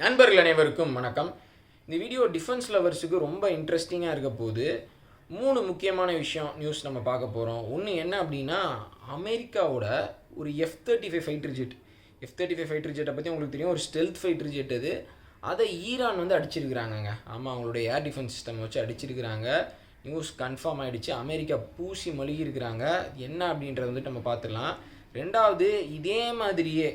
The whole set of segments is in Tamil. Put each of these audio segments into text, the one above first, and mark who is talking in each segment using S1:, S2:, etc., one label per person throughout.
S1: நண்பர்கள் அனைவருக்கும் வணக்கம். இந்த வீடியோ டிஃபென்ஸ் லவர்ஸுக்கு ரொம்ப இன்ட்ரெஸ்டிங்காக இருக்க போது 3 முக்கியமான நியூஸ் நம்ம பார்க்க போகிறோம். ஒன்று என்ன அப்படின்னா, அமெரிக்காவோட ஒரு F-35 fighter jet. F-35 fighter ஜெட்டை பற்றி உங்களுக்கு தெரியும், ஒரு ஸ்டெல்த் ஃபைட்டர் ஜெட் அது. அதை ஈரான் அடிச்சிருக்கிறாங்கங்க. ஆமாம், அவங்களுடைய ஏர் டிஃபென்ஸ் சிஸ்டம் வச்சு அடிச்சிருக்கிறாங்க. நியூஸ் கன்ஃபார்ம் ஆகிடுச்சு. அமெரிக்கா பூசி மழுகியிருக்கிறாங்க. என்ன அப்படின்றத நம்ம பார்த்துடலாம். ரெண்டாவது, இதே மாதிரியே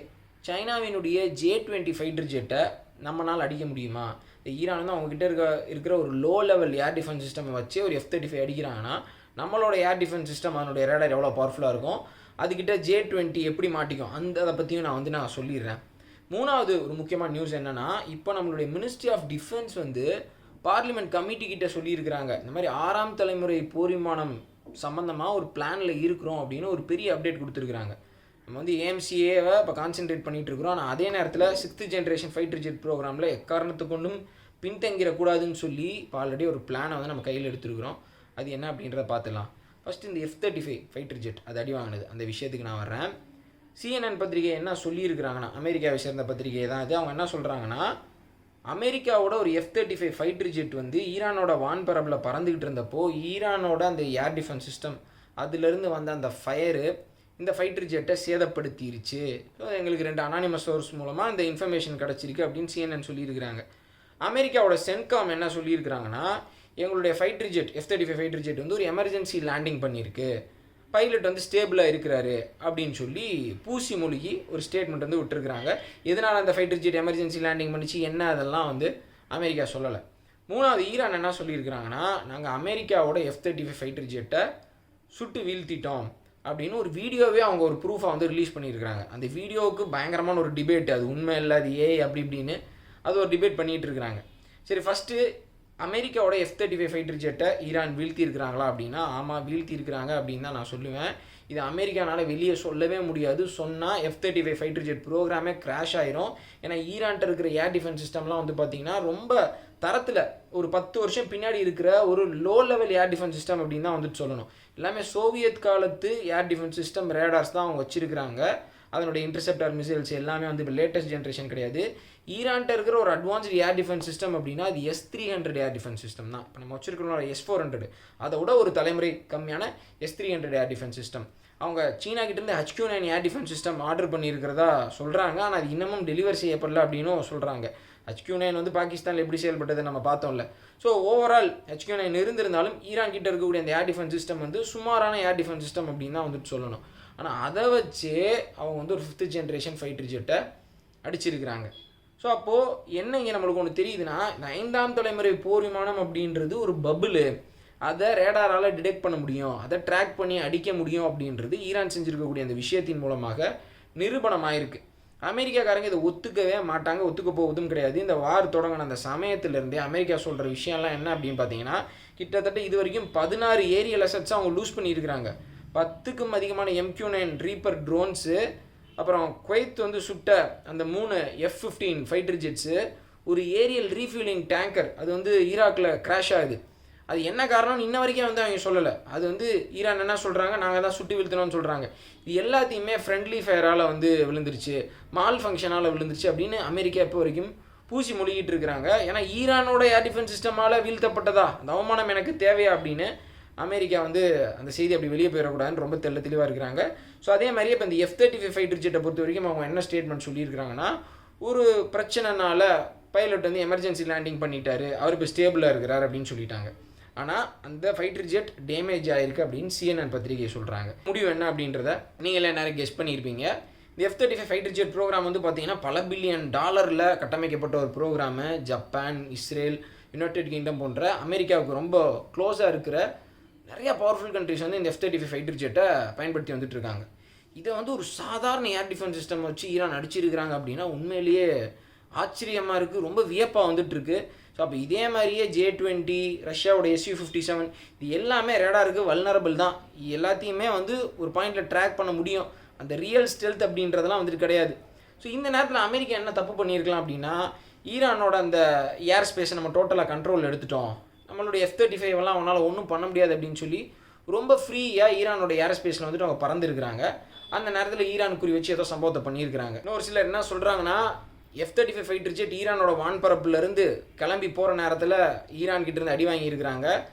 S1: சைனாவினுடைய J-20 ஃபைட்டர் ஜெட்டை நம்மளால் அடிக்க முடியுமா? ஈரான் அவங்ககிட்ட இருக்கிற ஒரு லோ லெவல் ஏர் டிஃபென்ஸ் சிஸ்டம் வச்சு ஒரு F-35 அடிக்கிறாங்கன்னா, நம்மளோட ஏர் டிஃபென்ஸ் சிஸ்டம் அதனுடைய ரேடார் எவ்வளோ பவர்ஃபுல்லாக இருக்கும், அதுக்கிட்ட J-20 எப்படி மாட்டிக்கும், அதை பற்றியும் நான் சொல்லிடுறேன். மூணாவது ஒரு முக்கியமான நியூஸ் என்னென்னா, இப்போ நம்மளுடைய ministry of defence parliament committee கிட்ட சொல்லியிருக்கிறாங்க, இந்த மாதிரி 6ஆம் தலைமுறை போர் விமானம் சம்மந்தமாக ஒரு பிளானில் இருக்கிறோம் அப்படின்னு ஒரு பெரிய அப்டேட் கொடுத்துருக்குறாங்க. நம்ம AMCAவை இப்போ கான்சென்ட்ரேட் பண்ணிகிட்டு இருக்கிறோம். ஆனால் அதே நேரத்தில் 6th ஜென்ரேஷன் ஃபைட்டர் ஜெட் ப்ரோக்ராமில் எக்காரணத்து கொண்டும் பின்தங்கிடக்கூடாதுன்னு சொல்லி இப்போ ஆல்ரெடி ஒரு பிளானை நம்ம கையில் எடுத்துருக்குறோம். அது என்ன அப்படின்றத பார்த்துலாம். ஃபஸ்ட்டு இந்த F-35 ஃபைட்டர் ஜெட் அது அடி வாங்கினது, அந்த விஷயத்துக்கு நான் வர்றேன். CNN பத்திரிகை என்ன சொல்லியிருக்கிறாங்கன்னா, அமெரிக்காவை சேர்ந்த பத்திரிகை தான் அது. அவங்க என்ன சொல்கிறாங்கன்னா, அமெரிக்காவோட ஒரு F-35 ஃபைட்டர் ஜெட் ஈரானோட வான்பரப்பில் பறந்துக்கிட்டு இருந்தப்போ ஈரானோட அந்த ஏர் டிஃபென்ஸ் சிஸ்டம் அதுலேருந்து வந்த அந்த ஃபயரு இந்த ஃபைட்டர் ஜெட்டை சேதப்படுத்திருச்சு. எங்களுக்கு 2 அனானிமஸ் சோர்ஸ் மூலமாக இந்த இன்ஃபர்மேஷன் கிடச்சிருக்கு அப்படின்னு CNN சொல்லியிருக்கிறாங்க. அமெரிக்காவோட சென்காம் என்ன சொல்லியிருக்கிறாங்கன்னா, எங்களுடைய fighter jet F-35 fighter jet ஒரு எமர்ஜென்சி லேண்டிங் பண்ணியிருக்கு, பைலட் ஸ்டேபிளாக இருக்கிறாரு அப்படின்னு சொல்லி பூசி மொழிகி ஒரு ஸ்டேட்மெண்ட் விட்டுருக்குறாங்க. எதனால் அந்த ஃபைட்டர் ஜெட் எமர்ஜென்சி லேண்டிங் பண்ணிச்சு என்ன அதெல்லாம் அமெரிக்கா சொல்லலை. மூணாவது, ஈரான் என்ன சொல்லியிருக்கிறாங்கன்னா, நாங்கள் அமெரிக்காவோட F-35 ஃபைட்டர் ஜெட்டை சுட்டு வீழ்த்திட்டோம் அப்படின்னு ஒரு வீடியோவே அவங்க ஒரு ப்ரூஃபாக ரிலீஸ் பண்ணியிருக்கிறாங்க. அந்த வீடியோவுக்கு பயங்கரமான ஒரு டிபேட், அது உண்மை இல்லை, அது அப்படி இப்படின்னு அது ஒரு டிபேட் பண்ணிகிட்டு இருக்கிறாங்க. சரி, ஃபஸ்ட்டு அமெரிக்காவோட F-35 ஃபைட்டர் ஜெட்டை ஈரான் வீழ்த்தியிருக்கிறாங்களா அப்படின்னா, ஆமாம் வீழ்த்தியிருக்கிறாங்க அப்படின்னு தான் நான் சொல்லுவேன். இது அமெரிக்கானால் வெளியே சொல்லவே முடியாது. சொன்னால் F-35 ஃபைட்டர் ஜெட் ப்ரோக்ராமே கிராஷ் ஆயிரும். ஏன்னா ஈரான்கிட்ட இருக்கிற ஏர் டிஃபென்ஸ் சிஸ்டம்லாம் பார்த்திங்கன்னா ரொம்ப தரத்தில் ஒரு 10 வருஷம் பின்னாடி இருக்கிற ஒரு லோ லெவல் ஏர் டிஃபென்ஸ் சிஸ்டம் அப்படின்னு தான் சொல்லணும். எல்லாமே சோவியத் காலத்து ஏர் டிஃபென்ஸ் சிஸ்டம் ரேடார்ஸ் தான் அவங்க வச்சுருக்கிறாங்க. அதனுடைய இன்டர்செப்டார் மிசைல்ஸ் எல்லாமே இப்போ லேட்டஸ்ட் ஜென்ரேஷன் கிடையாது. ஈரான்கிட்ட இருக்கிற ஒரு அட்வான்ஸ்டு ஏர் டிஃபென்ஸ் சிஸ்டம் அப்படின்னா அது S-300 ஏர் டிஃபென்ஸ் சிஸ்டம் தான். இப்போ நம்ம வச்சுருக்கிறோம் S-400, அதை விட ஒரு தலைமுறை கம்மியான S-300 ஏர் டிஃபென்ஸ் சிஸ்டம். அவங்க சீனா கிட்டேருந்து HQ-9 air defence system order பண்ணியிருக்கிறதா சொல்கிறாங்க. ஆனால் அது இன்னமும் டெலிவரி செய்யப்படல அப்படின்னும் சொல்கிறாங்க. HQ-9 பாகிஸ்தானில் எப்படி செயல்பட்டதை நம்ம பார்த்தோம்ல. ஸோ ஓவரால் HQ-9 இருந்திருந்தாலும் ஈரான் கிட்ட இருக்கக்கூடிய அந்த ஏர் டிஃபென்ஸ் சிஸ்டம் சுமாரான ஏர் டிஃபென்ஸ் சிஸ்டம் அப்படின்னு தான் சொல்லணும். ஆனால் அதை வச்சு அவங்க ஒரு 5th ஜென்ரேஷன் ஃபைட்டர் ஜெட்டை அடிச்சிருக்கிறாங்க. ஸோ அப்போது என்ன இங்கே நம்மளுக்கு ஒன்று தெரியுதுன்னா, இந்த 5ஆம் தலைமுறை போர் விமானம் அப்படின்றது ஒரு பபுளு, அதை ரேடாரால் டிடெக்ட் பண்ண முடியும், அதை ட்ராக் பண்ணி அடிக்க முடியும் அப்படின்றது ஈரான் செஞ்சுருக்கக்கூடிய அந்த விஷயத்தின் மூலமாக நிரூபணமாயிருக்கு. அமெரிக்காக்காரங்க இதை ஒத்துக்கவே மாட்டாங்க, ஒத்துக்க போவதும் கிடையாது. இந்த வார் தொடங்கின அந்த சமயத்திலேருந்தே அமெரிக்கா சொல்கிற விஷயம்லாம் என்ன அப்படின்னு பார்த்தீங்கன்னா, கிட்டத்தட்ட இது வரைக்கும் 16 ஏரியல் அசட்ஸ் அவங்க லூஸ் பண்ணியிருக்கிறாங்க. 10க்கும் அதிகமான MQ-9 ரீப்பர் ட்ரோன்ஸு, அப்புறம் குவைத் சுட்ட அந்த 3 F-15 ஃபைட்டர் ஜெட்ஸு, ஒரு ஏரியல் ரீஃபியூலிங் டேங்கர் அது ஈராக்கில் கிராஷ் ஆகுது. அது என்ன காரணம்னு இன்ன வரைக்கும் அவங்க சொல்லலை. அது ஈரான் என்ன சொல்கிறாங்க, நாங்கள் தான் சுட்டு வீழ்த்தணும்னு சொல்கிறாங்க. இது எல்லாத்தையுமே ஃப்ரெண்ட்லி ஃபயரால் விழுந்துருச்சு, மால் ஃபங்க்ஷனால் விழுந்துருச்சு அப்படின்னு அமெரிக்கா இப்போ வரைக்கும் பூசி மொழிகிட்டு இருக்கிறாங்க. ஏன்னா ஈரானோட ஏர் டிஃபென்ஸ் சிஸ்டமால் வீழ்த்தப்பட்டதா, அந்த அவமானம் எனக்கு தேவையா அப்படின்னு அமெரிக்கா அந்த செய்தி அப்படி வெளியே போயிடக்கூடாதுன்னு ரொம்ப தெளிவாக இருக்கிறாங்க. ஸோ அதே மாதிரியே இப்போ இந்த F-35 ஃபைட்டர் ஜெட்டை பொறுத்த வரைக்கும் அவங்க என்ன ஸ்டேட்மெண்ட் சொல்லியிருக்கிறாங்கன்னா, ஒரு பிரச்சனைனால பைலட் எமர்ஜென்சி லேண்டிங் பண்ணிட்டாரு, அவர் இப்போ ஸ்டேபிளாக இருக்கிறார் அப்படின்னு சொல்லிட்டாங்க. ஆனால் அந்த ஃபைட்டர் ஜெட் டேமேஜ் ஆகிருக்கு அப்படின்னு CNN பத்திரிகை சொல்கிறாங்க. முடிவு என்ன அப்படின்றத நீங்களே நேரம் கெஸ் பண்ணியிருப்பீங்க. இந்த F-35 ஃபைட்டர் ஜெட் ப்ரோக்ராம் பார்த்தீங்கன்னா பல பில்லியன் டாலரில் கட்டமைக்கப்பட்ட ஒரு programme. Japan, Israel, United Kingdom போன்ற அமெரிக்காவுக்கு ரொம்ப க்ளோஸாக இருக்கிற நிறையா பவர்ஃபுல் கண்ட்ரிஸ் இந்த F-35 ஃபைட்டர் ஜெட்டை பயன்படுத்தி வந்துட்டுருக்காங்க. இதை ஒரு சாதாரண ஏர் டிஃபென்ஸ் சிஸ்டம் வச்சு ஈரான் அடிச்சிருக்கிறாங்க அப்படின்னா உண்மையிலேயே ஆச்சரியமாக இருக்குது, ரொம்ப வியப்பாக வந்துட்டுருக்கு. ஸோ அப்போ இதே மாதிரியே J-20, ரஷ்யாவோட Su-57 இது எல்லாமே ரேடாருக்கு வல்னரபிள் தான். எல்லாத்தையுமே ஒரு பாயிண்டில் ட்ராக் பண்ண முடியும். அந்த ரியல் ஸ்டெல்த் அப்படின்றதெல்லாம் கிடையாது. ஸோ இந்த நேரத்தில் அமெரிக்கா என்ன தப்பு பண்ணியிருக்கலாம் அப்படின்னா, ஈரானோட அந்த ஏர் ஸ்பேஸை நம்ம டோட்டலாக கண்ட்ரோல் எடுத்துட்டோம், நம்மளுடைய F-35 எல்லாம் அவனால் ஒன்றும் பண்ண முடியாது அப்படின்னு சொல்லி ரொம்ப ஃப்ரீயாக ஈரானோட ஏர் ஸ்பேஸில் அவங்க பறந்துருக்கிறாங்க. அந்த நேரத்தில் ஈரான் குறி வச்சு ஏதோ சம்பவத்தை பண்ணியிருக்கிறாங்க. இன்னொரு சிலர் என்ன சொல்கிறாங்கன்னா, F-35 ஃபைட்டர் ஜெட் ஈரானோட வான்பரப்புலேருந்து கிளம்பி போகிற நேரத்தில் ஈரான்கிட்டேருந்து அடி வாங்கியிருக்கிறாங்க.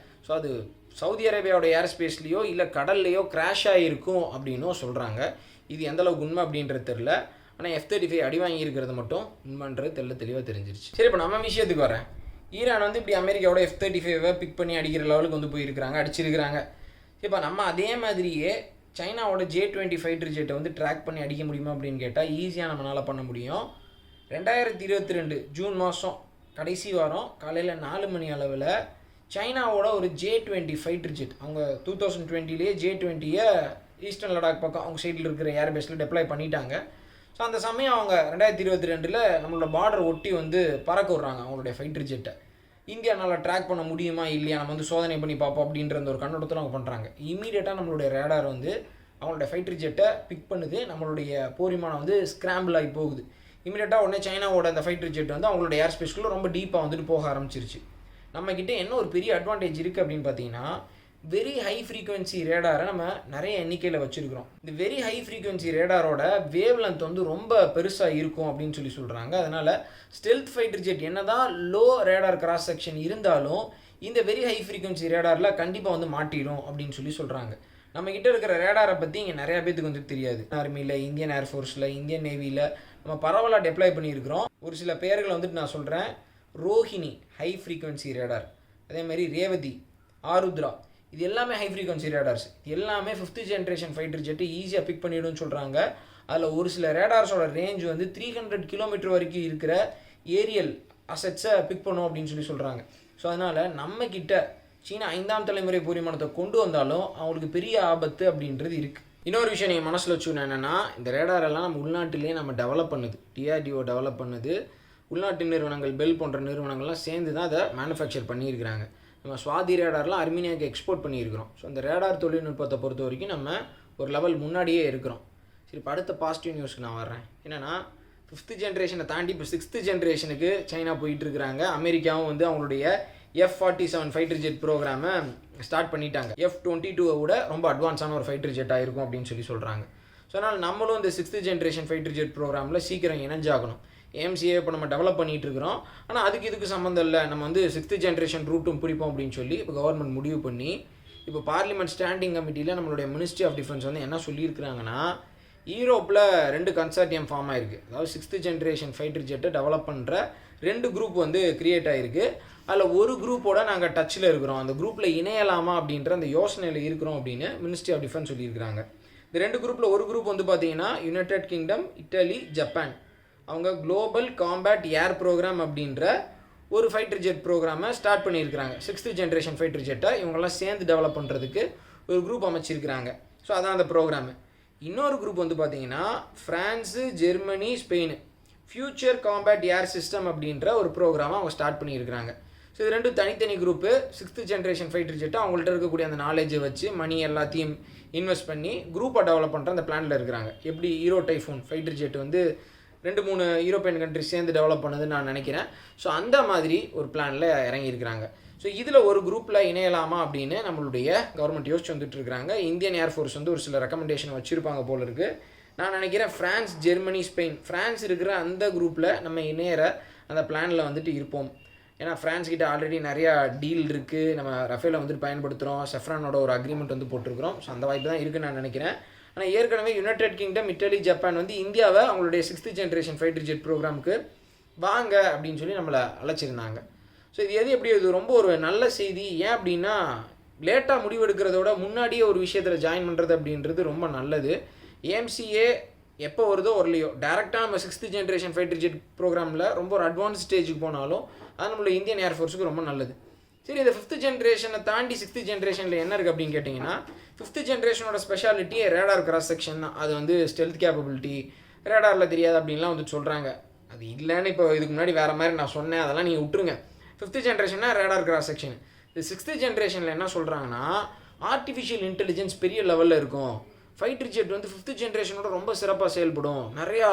S1: ஸோ அது சவுதி அரேபியாவோட ஏர் ஸ்பேஸ்லேயோ இல்லை கடல்லையோ கிராஷ் ஆகிருக்கும் அப்படின்னும் சொல்கிறாங்க. இது எந்தளவுக்கு உண்மை அப்படின்றது தெரில. ஆனால் F-35 அடி வாங்கியிருக்கிறது மட்டும் உண்மைன்றது தெளிவாக தெரிஞ்சிருச்சு. சரி, இப்போ நம்ம விஷயத்துக்கு வரேன். ஈரான் வந்து இப்படி அமெரிக்காவோட F-35 பிக் பண்ணி அடிக்கிற லெவலுக்கு வந்து போயிருக்கிறாங்க, அடிச்சிருக்கிறாங்க. இப்போ நம்ம அதே மாதிரியே சைனாவோட J-20 ஃபைட்டர் ஜெட்டை வந்து ட்ராக் பண்ணி அடிக்க முடியுமா அப்படின்னு கேட்டால் ஈஸியாக நம்மளால் பண்ண முடியும். 2022 ஜூன் மாதம் கடைசி வாரம் காலையில் 4 மணி அளவில் சைனாவோட ஒரு J-20 ஃபைட்டர் ஜெட், அவங்க 2020 J-20 ஈஸ்டர்ன் லடாக் பக்கம் அவங்க சைடில் இருக்கிற ஏர்பேஸில் டெப்ளாய் பண்ணிட்டாங்க. ஸோ அந்த சமயம் அவங்க 2022 நம்மளோட பார்டர் ஒட்டி வந்து பறக்க விட்றாங்க அவங்களுடைய ஃபைட்டர் ஜெட்டை. இந்தியானால் ட்ராக் பண்ண முடியுமா இல்லையா, நம்ம வந்து சோதனை பண்ணி பார்ப்போம் அப்படின்ற ஒரு கண்ணோட்டத்தில் அவங்க பண்ணுறாங்க. இமீடியட்டாக நம்மளுடைய ரேடார் வந்து அவங்களுடைய ஃபைட்டர் ஜெட்டை பிக் பண்ணுது. நம்மளுடைய போர் விமானம் வந்து ஸ்க்ராம்பிள் ஆகி போகுது. இமீடியட்டாக உடனே சைனாவோட அந்த ஃபைட்டர் ஜெட் வந்து அவங்களோட ஏர் ஸ்பேஸ்க்குள்ளே ரொம்ப டீப்பாக வந்துட்டு போக ஆரம்பிச்சிருச்சு. நம்மக்கிட்ட என்ன ஒரு பெரிய அட்வான்டேஜ் இருக்குது அப்படின்னு பார்த்தீங்கன்னா, வெரி ஹை ஃப்ரீக்வன்சி ரேடாரை நம்ம நிறைய எண்ணிக்கையில் வச்சுருக்கிறோம். இந்த வெரி ஹை ஃப்ரீக்வன்சி ரேடாரோட வேவ் லென்த் வந்து ரொம்ப பெருசாக இருக்கும் அப்படின்னு சொல்கிறாங்க. அதனால் ஸ்டெல்த் ஃபைட்டர் ஜெட் என்ன தான் லோ ரேடார் கிராஸ் செக்ஷன் இருந்தாலும் இந்த வெரி ஹை ஃப்ரீக்வன்சி ரேடாரில் கண்டிப்பாக வந்து மாட்டிடும் அப்படின்னு சொல்கிறாங்க. நம்மக்கிட்ட இருக்கிற ரேடாரை பற்றி இங்கே நிறையா பேத்துக்கு வந்து தெரியாது. ஆர்மியில், இந்தியன் ஏர்ஃபோர்ஸில், இந்தியன் நேவியில் நம்ம பரவலாக டெப்ளாய் பண்ணியிருக்கிறோம். ஒரு சில பேர்களை வந்துட்டு நான் சொல்கிறேன். ரோஹிணி ஹை ஃப்ரீக்வன்சி ரேடார், அதேமாதிரி ரேவதி, ஆருத்ரா, இது எல்லாமே ஹை ஃப்ரீக்வன்சி ரேடார்ஸ். இது எல்லாமே 5th ஜென்ரேஷன் ஃபைட்டர் ஜெட்டு ஈஸியாக பிக் பண்ணிவிடும்னு சொல்கிறாங்க. அதில் ஒரு சில ரேடார்ஸோட ரேஞ்ச் வந்து 300 கிலோமீட்டர் வரைக்கும் இருக்கிற ஏரியல் அசட்ஸை பிக் பண்ணும் அப்படின்னு சொல்கிறாங்க. ஸோ அதனால் நம்மக்கிட்ட சீனா 5ஆம் தலைமுறை போர் விமானத்தை கொண்டு வந்தாலும் அவங்களுக்கு பெரிய ஆபத்து அப்படின்றது இருக்குது. இன்னொரு விஷயம் நீங்கள் மனசில் வச்சுக்கணும் என்னென்னா, இந்த ரேடாரெல்லாம் நம்ம உள்நாட்டிலேயே நம்ம டெவலப் பண்ணுது, DRDO டெவலப் பண்ணுது. உள்நாட்டு நிறுவனங்கள், பெல் போன்ற நிறுவனங்கள்லாம் சேர்ந்து தான் அதை மேனுஃபேக்சர் பண்ணியிருக்கிறாங்க. நம்ம சுவாதி ரேடார்லாம் அர்மீனியாவுக்கு எக்ஸ்போர்ட் பண்ணியிருக்கிறோம். ஸோ அந்த ரேடார் தொழில்நுட்பத்தை பொறுத்த வரைக்கும் நம்ம ஒரு லெவல் முன்னாடியே இருக்கிறோம். சரி, இப்போ அடுத்த பாசிட்டிவ் நியூஸ்க்கு நான் வர்றேன். என்னென்னா, 5th ஜென்ரேஷனை தாண்டி இப்போ 6th ஜென்ரேஷனுக்கு சைனா போயிட்டுருக்கிறாங்க. அமெரிக்காவும் வந்து அவங்களுடைய F-47 ஃபைட்டர் ஜெட் ப்ரோக்ராமை ஸ்டார்ட் பண்ணிட்டாங்க. F-22 விட ரொம்ப அட்வான்ஸான ஒரு ஃபைட்டர் ஜெட் ஆகிருக்கும் அப்படின்னு சொல்கிறாங்க. ஸோ அதனால் நம்மளும் இந்த 6th ஜென்ரேஷன் ஃபைட்டர் ஜெட் ப்ரோக்ராமில் சீக்கிரம் இணைஞ்சாகணும். AMCA இப்போ நம்ம டெவலப் பண்ணிகிட்டு இருக்கிறோம். ஆனால் இதுக்கு சம்மந்தம் இல்லை, நம்ம வந்து 6th ஜென்ரேஷன் ரூட்டும் பிடிப்போம் அப்படின்னு சொல்லி இப்போ கவர்மெண்ட் முடிவு பண்ணி இப்போ பார்லிமெண்ட் ஸ்டாண்டிங் கமிட்டியில் நம்மளுடைய மினிஸ்ட்ரி ஆஃப் டிஃபென்ஸ் வந்து என்ன சொல்லியிருக்கிறாங்கன்னா, யூரோப்பில் 2 கன்சார்டியம் ஃபார்ம் ஆகிருக்கு. அதாவது 6th ஜென்ரேஷன் ஃபைட்டர் ஜெட்டை டெவலப் பண்ணுற 2 குரூப் வந்து க்ரியேட் ஆகிருக்கு. அதில் ஒரு குரூப்போட நாங்கள் டச்சில் இருக்கிறோம், அந்த குரூப்பில் இணையலாமா அப்படின்ற அந்த யோசனையில் இருக்கிறோம் அப்படின்னு மினிஸ்ட்ரி ஆஃப் டிஃபென்ஸ் சொல்லியிருக்கிறாங்க. இந்த 2 குரூப்பில் ஒரு குரூப் வந்து பார்த்தீங்கன்னா யுனைடெட் கிங்டம், இட்டலி, ஜப்பான். அவங்க குளோபல் காம்பேட் ஏர் ப்ரோக்ராம் அப்படின்ற ஒரு ஃபைட்டர் ஜெட் ப்ரோக்ராமை ஸ்டார்ட் பண்ணியிருக்கிறாங்க. 6th ஜென்ரேஷன் ஃபைட்டர் ஜெட்டை இவங்கெல்லாம் சேர்ந்து டெவலப் பண்ணுறதுக்கு ஒரு குரூப் அமைச்சிருக்கிறாங்க. ஸோ அதான் அந்த ப்ரோக்ராமு. இன்னொரு குரூப் வந்து பார்த்தீங்கன்னா France, Germany, Spain future combat ஏர் சிஸ்டம் அப்படின்ற ஒரு ப்ரோக்ராமை அவங்க ஸ்டார்ட் பண்ணியிருக்கிறாங்க. ஸோ இது 2 தனித்தனி குரூப்பு. 6th ஜென்ரேஷன் ஃபைட்டர் ஜெட்டை அவங்கள்ட்ட இருக்கக்கூடிய அந்த நாலேஜை வச்சு மணி எல்லாத்தையும் இன்வெஸ்ட் பண்ணி குரூப்பை டெவலப் பண்ணுற அந்த பிளானில் இருக்கிறாங்க. எப்படி ஹீரோ டைஃபூன் ஃபைட்டர் ஜெட் வந்து 2-3 யூரோப்பியன் கண்ட்ரிஸ் சேர்ந்து டெவலப் பண்ணதுன்னு நான் நினைக்கிறேன். ஸோ அந்த மாதிரி ஒரு பிளானில் இறங்கியிருக்கிறாங்க. ஸோ இதில் ஒரு குரூப்பில் இணையலாமா அப்படின்னு நம்மளுடைய கவர்மெண்ட் யோசிச்சு வந்துட்டு இருக்கிறாங்க. இந்தியன் ஏர்ஃபோர்ஸ் வந்து ஒரு சில ரெக்கமெண்டேஷன் வச்சுருப்பாங்க போல இருக்குது. நான் நினைக்கிறேன் ஃப்ரான்ஸ், ஜெர்மனி, ஸ்பெயின், ஃப்ரான்ஸ் இருக்கிற அந்த குரூப்பில் நம்ம இணையிற அந்த பிளானில் வந்துட்டு இருப்போம். ஏன்னா ஃப்ரான்ஸ் கிட்ட ஆல்ரெடி நிறையா டீல் இருக்குது. நம்ம ரஃபேலை வந்துட்டு பயன்படுத்துகிறோம், செஃப்ரானோட ஒரு அக்ரிமெண்ட் வந்து போட்டிருக்கிறோம். ஸோ அந்த வாய்ப்பு தான் இருக்குன்னு நான் நினைக்கிறேன். ஆனால் ஏற்கனவே யுனைடெட் கிங்டம், இட்டலி, ஜப்பான் வந்து இந்தியாவை அவங்களுடைய 6th ஜென்ரேஷன் ஃபைட்டர் ஜெட் ப்ரோக்ராமுக்கு வாங்க அப்படின்னு சொல்லி நம்மளை அழைச்சிருந்தாங்க. ஸோ இது ரொம்ப ஒரு நல்ல செய்தி. ஏன் அப்படின்னா, லேட்டாக முடிவெடுக்கிறதோட முன்னாடியே ஒரு விஷயத்தில் ஜாயின் பண்ணுறது அப்படின்றது ரொம்ப நல்லது. AMCA எப்போ வருதோ வரலையோ டேரெக்டாக நம்ம 6th ஜென்ரேஷன் ஃபைட்டர் ஜெட் ப்ரோக்ராமில் ரொம்ப ஒரு அட்வான்ஸ் ஸ்டேஜுக்கு போனாலும் அது நம்மளோட இந்தியன் ஏர்ஃபோர்ஸுக்கு ரொம்ப நல்லது. சரி, இந்த 5th ஜென்ரேஷனை தாண்டி 6th ஜென்ரேஷனில் என்ன இருக்குது அப்படின்னு கேட்டிங்கன்னா, 5th ஜென்ரேஷனோட ஸ்பெஷாலிட்டி ரேடார் கிராஸ் செக்ஷன் தான். அது வந்து ஸ்டெல்த் கேப்பபிலிட்டி ரேடாரில் தெரியாது அப்படின்லாம் வந்து சொல்கிறாங்க. அது இல்லைன்னு இப்போ இதுக்கு முன்னாடி வேறு மாதிரி நான் சொன்னேன், அதெல்லாம் நீங்கள் விட்டுருங்க. 5th ஜென்ரேஷன்னா radar cross section. இது 6th ஜென்ரேஷனில் என்ன சொல்கிறாங்கன்னா, ஆர்டிஃபிஷியல் இன்டெலிஜென்ஸ் பெரிய லெவலில் இருக்கும். ஃபைட்டர் ஜெட் வந்து 5th ஜென்ரேஷனோட ரொம்ப சிறப்பாக செயல்படும். நிறையா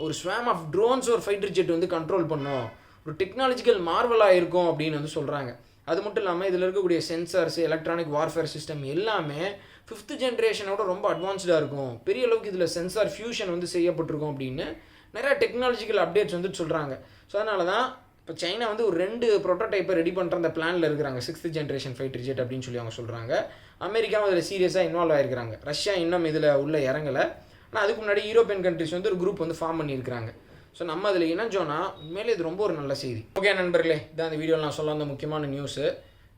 S1: ஒரு ஸ்வாம் ஆஃப் ட்ரோன்ஸ் ஒரு ஃபைட்டர் ஜெட் வந்து கண்ட்ரோல் பண்ணும். ஒரு டெக்னாலஜிக்கல் மார்வலாக இருக்கும் அப்படின்னு வந்து சொல்கிறாங்க. அது மட்டும் இல்லாமல் இதில் இருக்கக்கூடிய சென்சார்ஸ், எலக்ட்ரானிக் வார்ஃபேர் சிஸ்டம் எல்லாமே 5th ஜென்ரேஷனோட ரொம்ப அட்வான்ஸ்டாக இருக்கும். பெரிய அளவுக்கு இதில் சென்சார் ஃபியூஷன் வந்து செய்யப்பட்டிருக்கும் அப்படின்னு நிறையா டெக்னாலஜிக்கல் அப்டேட்ஸ் வந்து சொல்கிறாங்க. ஸோ அதனால தான் இப்போ சைனா வந்து ஒரு 2 ப்ரோட்டோடைப்பை ரெடி பண்ணுற அந்த பிளானில் இருக்கிறாங்க, 6th ஜென்ரேஷன் ஃபைட்டர் ஜெட் அப்படின்னு சொல்லி அவங்க சொல்கிறாங்க. அமெரிக்காவும் அதில் சீரியஸாக இன்வால்வ் ஆகிருக்கிறாங்க. ரஷ்யா இன்னும் இதில் உள்ள இறங்கலை. ஆனால் அதுக்கு முன்னாடி யூரோப்பியன் கண்ட்ரிஸ் வந்து ஒரு குரூப் வந்து ஃபார்ம் பண்ணியிருக்கிறாங்க. ஸோ நம்ம அதில் இணைஞ்சோன்னா உண்மையிலே இது ரொம்ப ஒரு நல்ல செய்தி. ஓகே நண்பர்களே, இதான் அந்த வீடியோவில் நான் சொல்ல வந்த முக்கியமான நியூஸு.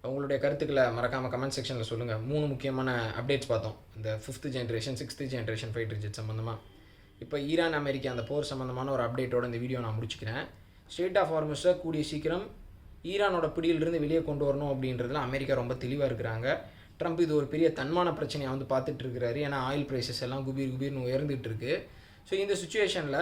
S1: உங்களுடைய கருத்துக்களை மறக்காமல் கமெண்ட் செக்ஷனில் சொல்லுங்கள். 3 முக்கியமான அப்டேட்ஸ் பார்த்தோம், இந்த 5th generation 6th generation fighter jet சம்மந்தமாக. இப்போ ஈரான் அமெரிக்கா அந்த போர் சம்மந்தமான ஒரு அப்டேட்டோட இந்த வீடியோ நான் முடிச்சுக்கிறேன். ஸ்ட்ரெய்ட் ஆஃப் ஹார்முஸை கூடிய சீக்கிரம் ஈரானோட பிடியிலிருந்து வெளியே கொண்டு வரணும் அப்படின்றதுல அமெரிக்கா ரொம்ப தெளிவாக இருக்கிறாங்க. ட்ரம்ப் இது ஒரு பெரிய தன்மான பிரச்சனையை வந்து பார்த்துட்டு இருக்கிறாரு. ஏன்னா ஆயில் ப்ரைஸஸ் எல்லாம் குபீர்னு உயர்ந்துட்டு இருக்கு. ஸோ இந்த சுச்சுவேஷனில்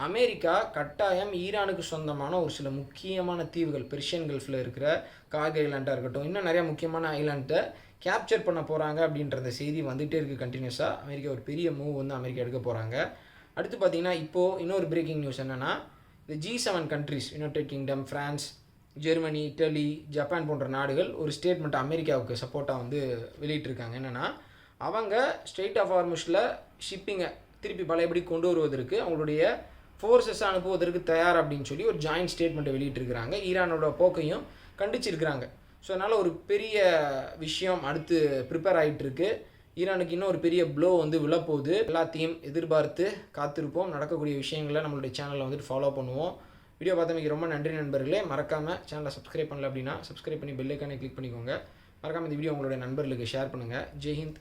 S1: அமெரிக்கா கட்டாயம் ஈரானுக்கு சொந்தமான ஒரு சில முக்கியமான தீவுகள், பெர்ஷியன் கல்ஃபில் இருக்கிற காக் ஐலாண்டாக இருக்கட்டும், இன்னும் நிறையா முக்கியமான ஐலாண்டை கேப்சர் பண்ண போகிறாங்க அப்படின்ற செய்தி வந்துகிட்டே இருக்குது கண்டினியூஸாக. அமெரிக்கா ஒரு பெரிய மூவ் வந்து அமெரிக்கா எடுக்க போகிறாங்க. அடுத்து பார்த்திங்கன்னா இப்போது இன்னொரு பிரேக்கிங் நியூஸ் என்னென்னா, இந்த G7 countries, United Kingdom, France, Germany, Italy, Japan போன்ற நாடுகள் ஒரு ஸ்டேட்மெண்ட் அமெரிக்காவுக்கு சப்போர்ட்டாக வந்து வெளியிட்டிருக்காங்க. என்னென்னா, அவங்க ஸ்ட்ரெய்ட் ஆஃப் ஹார்முஸில் ஷிப்பிங்கை திருப்பி பழையபடி கொண்டு வருவதற்கு அவங்களுடைய ஃபோர்ஸஸை அனுப்புவதற்கு தயார் அப்படின்னு சொல்லி ஒரு ஜாயின்ட் ஸ்டேட்மெண்ட்டை வெளியிட்டிருக்கிறாங்க. ஈரானோட போக்கையும் கண்டிச்சிருக்கிறாங்க. ஸோ அதனால் ஒரு பெரிய விஷயம் அடுத்து ப்ரிப்பேர் ஆகிட்டுருக்கு. ஈரானுக்கு இன்னும் ஒரு பெரிய ப்ளோ வந்து விழப்போகுது. எல்லாத்தையும் எதிர்பார்த்து காத்திருப்போம். நடக்கக்கூடிய விஷயங்களை நம்மளுடைய சேனலில் வந்துட்டு ஃபாலோ பண்ணுவோம். வீடியோ பார்த்தமைக்கு ரொம்ப நன்றி நண்பர்களே. மறக்காமல் சேனலை சப்ஸ்கிரைப் பண்ணல அப்படின்னா சப்ஸ்கிரைப் பண்ணி பெல் ஐக்கானை கிளிக் பண்ணிக்கோங்க. மறக்காமல் இந்த வீடியோ உங்களுடைய நண்பர்களுக்கு ஷேர் பண்ணுங்கள். ஜெய் ஹிந்த்.